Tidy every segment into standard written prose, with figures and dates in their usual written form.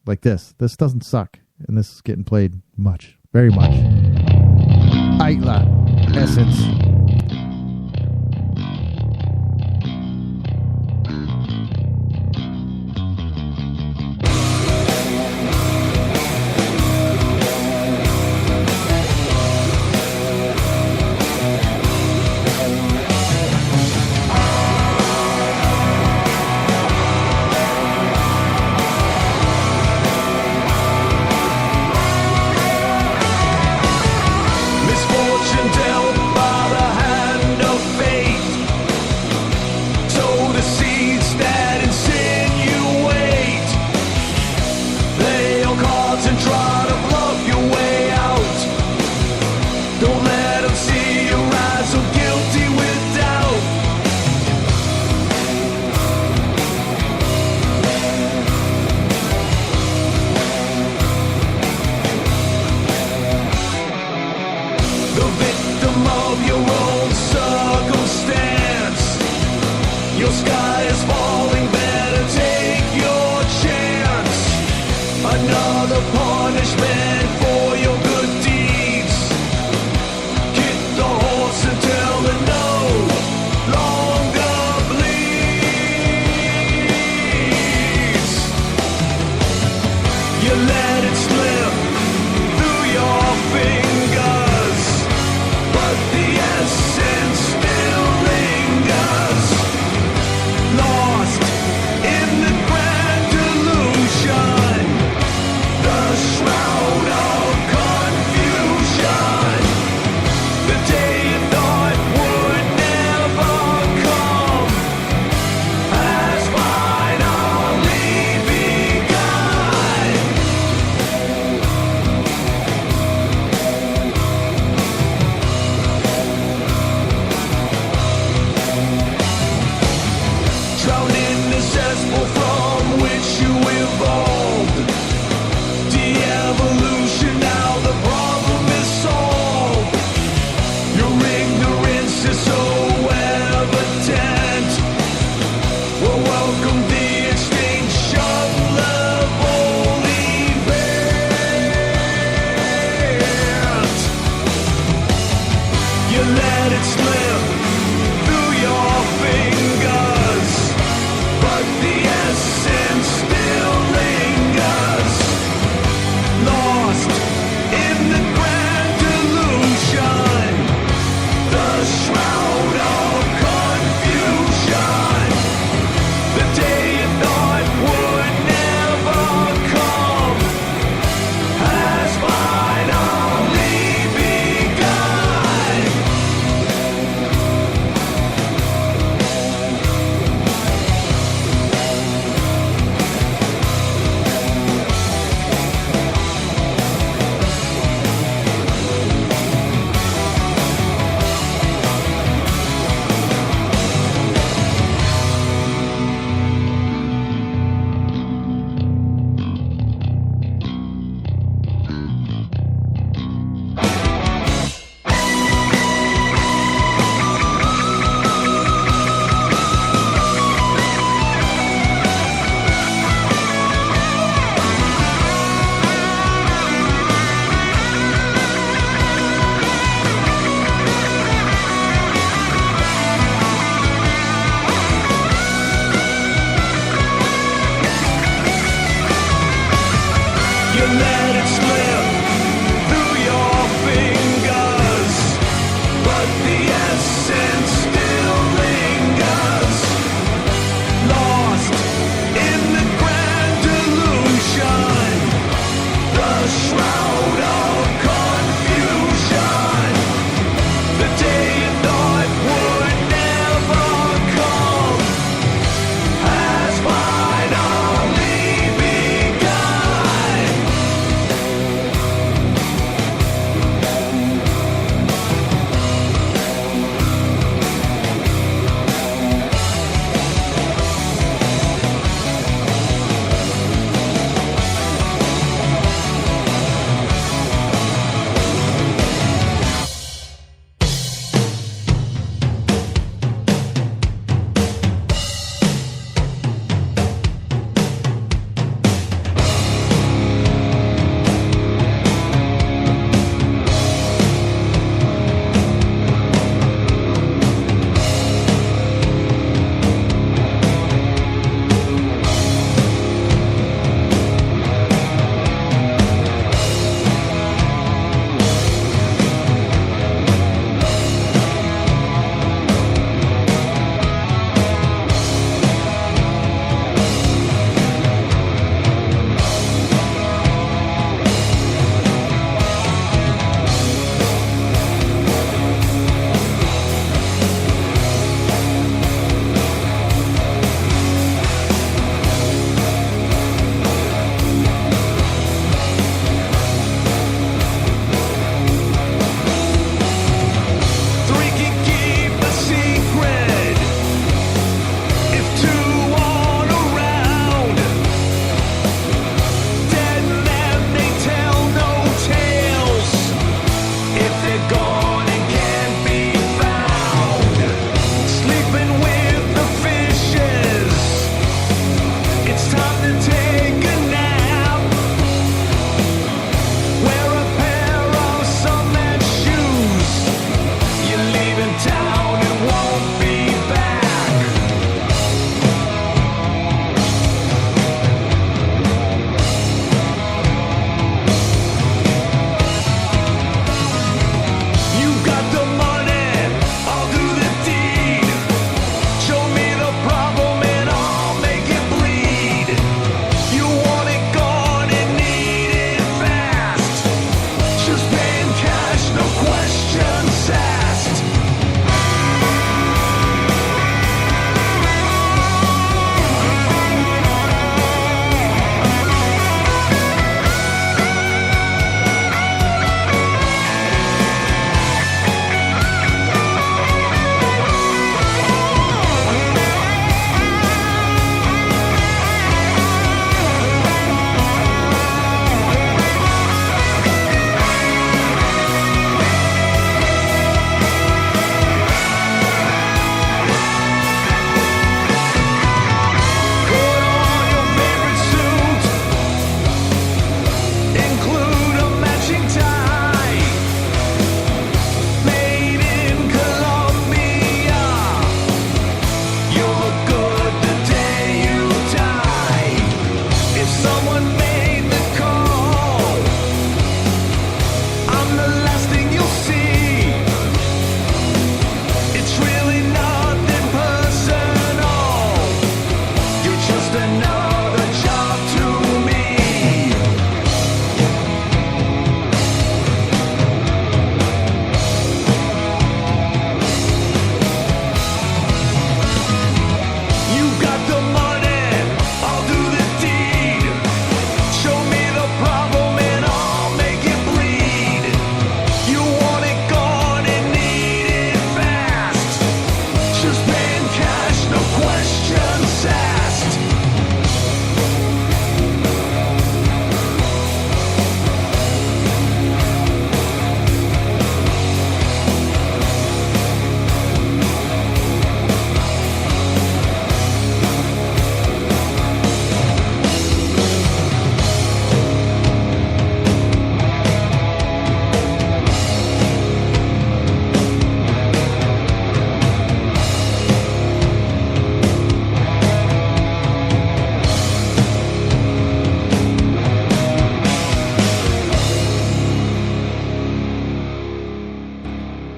like this. This doesn't suck, and this is getting played much, very much. Ayla, Essence.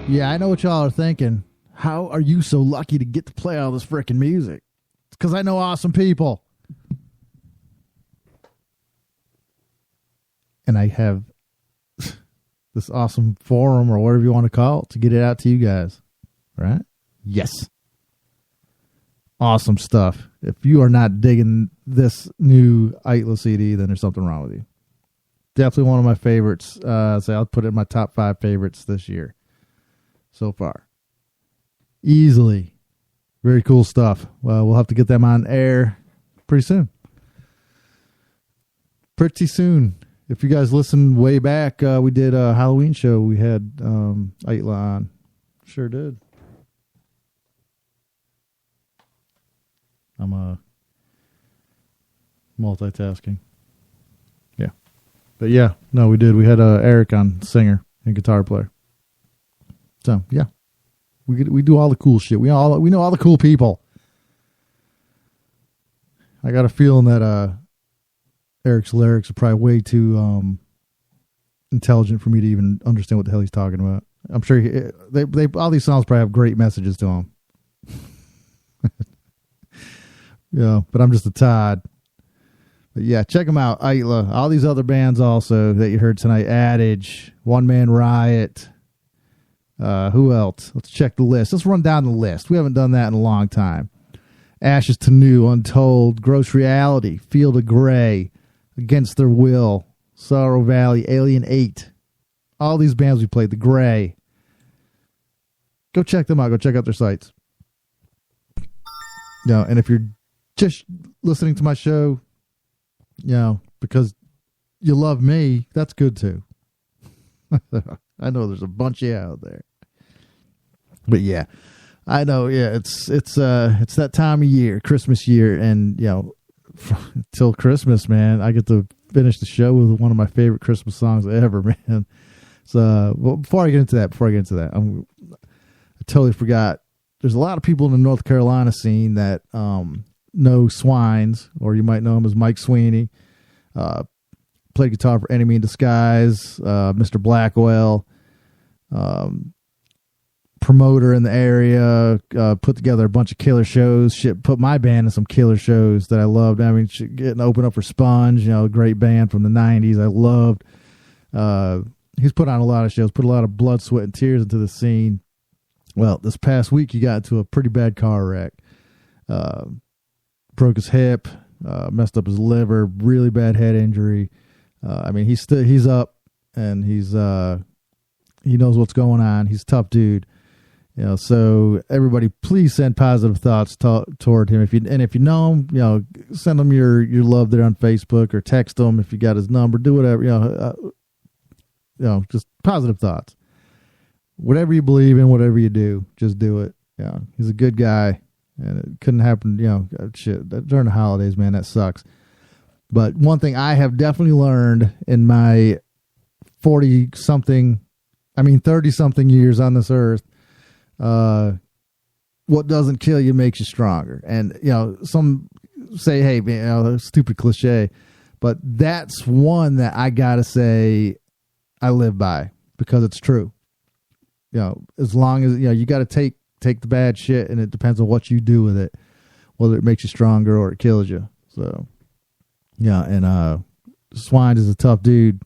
Yeah, I know what y'all are thinking. How are you so lucky to get to play all this freaking music? It's because I know awesome people. And I have this awesome forum or whatever you want to call it to get it out to you guys. Right? Yes. Awesome stuff. If you are not digging this new Eitla CD, then there's something wrong with you. Definitely one of my favorites. So I'll put it in my top 5 favorites this year so far. Easily. Very cool stuff. Well, we'll have to get them on air pretty soon. Pretty soon. If you guys listen way back, we did a Halloween show. We had Eitla on. Sure did. I'm multitasking. Yeah. But yeah, no, we did. We had Eric on, singer and guitar player. So, yeah. We do all the cool shit. We know all the cool people. I got a feeling that Eric's lyrics are probably way too intelligent for me to even understand what the hell he's talking about. I'm sure they all these songs probably have great messages to them. Yeah, but I'm just a Todd. But yeah, check them out. Eitla. All these other bands also that you heard tonight. Adage, One Man Riot. Who else? Let's check the list. Let's run down the list. We haven't done that in a long time. Ashes to New, Untold, Gross Reality, Field of Grey, Against Their Will, Sorrow Valley, Alien 8. All these bands we played. The Grey. Go check them out. Go check out their sites. No, and if you're just listening to my show, because you love me, that's good too. I know there's a bunch of you out there. But yeah, I know. Yeah, it's that time of year, Christmas year, and till Christmas, man, I get to finish the show with one of my favorite Christmas songs ever, man. So, before I get into that, I totally forgot. There's a lot of people in the North Carolina scene that know Swines, or you might know him as Mike Sweeney. Played guitar for Enemy in Disguise, Mr. Blackwell. Promoter in the area, put together a bunch of killer shows. Shit, put my band in some killer shows that I loved. I mean, getting open up for Sponge, a great band from the 90s I loved. He's put on a lot of shows, put a lot of blood, sweat, and tears into the scene. Well, this past week he got into a pretty bad car wreck. Broke his hip, messed up his liver, really bad head injury. I mean, he's up and he knows what's going on. He's a tough dude. So everybody, please send positive thoughts toward him. If you know him, send him your love there on Facebook, or text him if you got his number. Do whatever, just positive thoughts. Whatever you believe in, whatever you do, just do it. Yeah, he's a good guy, and it couldn't happen. Shit during the holidays, man, that sucks. But one thing I have definitely learned in my 30-something years on this earth. What doesn't kill you makes you stronger. And, some say, hey, man, stupid cliche, but that's one that I gotta say I live by, because it's true. As long as, you gotta take the bad shit, and it depends on what you do with it, whether it makes you stronger or it kills you. So, yeah. And, Swine is a tough dude.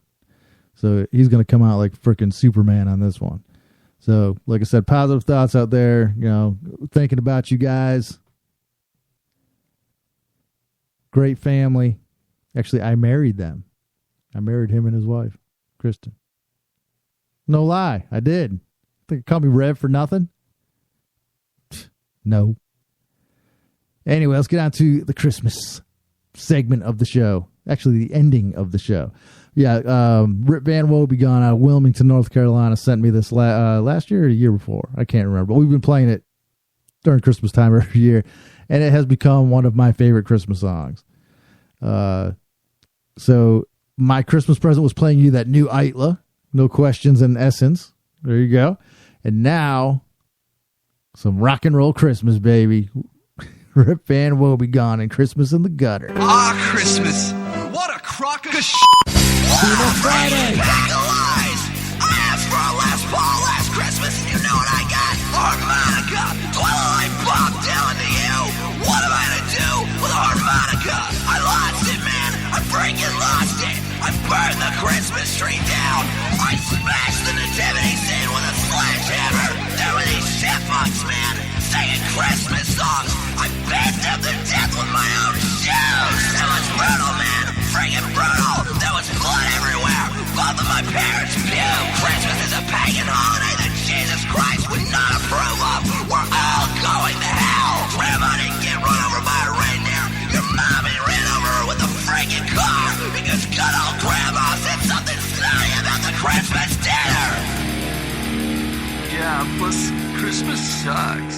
So he's going to come out like freaking Superman on this one. So, like I said, positive thoughts out there, thinking about you guys. Great family. Actually, I married them. I married him and his wife, Kristen. No lie, I did. Think you call me Rev for nothing? No. Anyway, let's get on to the Christmas segment of the show. Actually, the ending of the show. Yeah, Rip Van Woebegone out of Wilmington, North Carolina, sent me this last year or the year before. I can't remember. But we've been playing it during Christmas time every year, and it has become one of my favorite Christmas songs. So my Christmas present was playing you that new Eitla, No Questions in Essence. There you go. And now, some rock and roll Christmas, baby. Rip Van Woebegone and Christmas in the Gutter. Ah, Christmas. What a crock of shit. See you next Friday. Bag of lies. I asked for a Les Paul last Christmas, and you know freaking lost it. I burned the Christmas tree down. I smashed the nativity scene with a sledgehammer. There were these chipmunks, man, singing Christmas songs. I beat them to death with my own shoes. It was brutal, man. Freaking brutal. There was blood everywhere. Both of my parents puked. Christmas is a pagan holiday that Jesus Christ would not approve of. We're all going to hell. Grandma didn't get run over by a reindeer. Your mommy ran over her with a freaking car because good old grandma said something snotty about the Christmas dinner. Yeah, plus Christmas sucks.